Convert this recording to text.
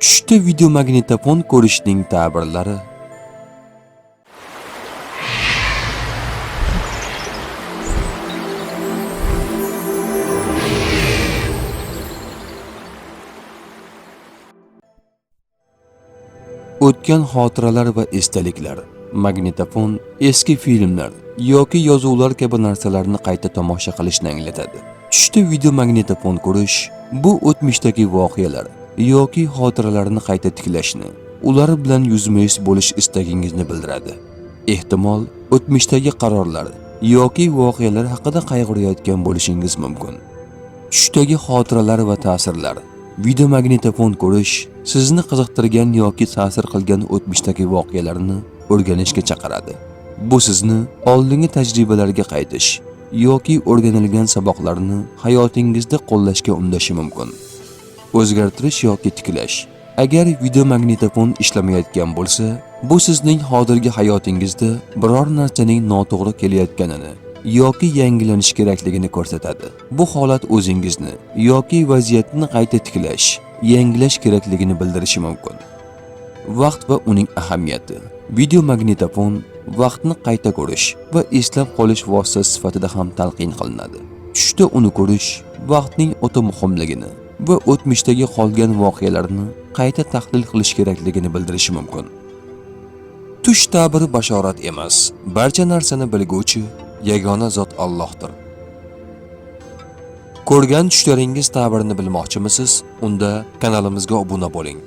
Tushda videomagnitofon ko'rishning ta'birlari. O'tgan xotiralar va esdaliklar, magnitofon, eski filmlar yoki yozuvlar kabi narsalarni qayta tomosha qilishni anglatadi. Tushda videomagnitofon ko'rish bu o'tmishdagi voqealar yoki xotiralarni qayta tiklashni, ular bilan yuzma-yuz bo'lish istagingizni bildiradi. Ehtimol o'tmishdagi qarorlar yoki voqealar haqida qayg'urayotgan bo'lishingiz mumkin. Tushdagi xotiralar va ta'sirlar. Videomagnitofon ko'rish sizni qiziqtirgan yoki ta'sir qilgan o'tmishdagi voqealarni o'rganishga chaqiradi. Bu sizni oldingi tajribalarga qaytish yoki o'rganilgan saboqlarni hayotingizda qo'llashga undashi mumkin. O'zgartirish yoki tiklash. Agar videomagnitofon ishlamayotgan bo'lsa, bu sizning hozirgi hayotingizda biror narsaning noto'g'ri kelayotganini yoki yangilanish kerakligini ko'rsatadi. Bu holat o'zingizni yoki vaziyatni qayta tiklash, yangilash kerakligini bildirishi mumkin. Vaqt va uning ahamiyati. Videomagnitofon vaqtni qayta ko'rish va eslab qolish vositasi sifatida ham talqin qilinadi. Tushda uni ko'rish vaqtning o'ta muhimligini va o'tmishdagi qolgan voqealarni qayta tahlil qilish kerakligini bildirishi mumkin. Tush ta'biri bashorat emas, barcha narsani bilguvchi yagona zot Allohdir. Ko'rgan tushlaringiz ta'birini bilmoqchimisiz? Unda kanalimizga obuna bo'ling.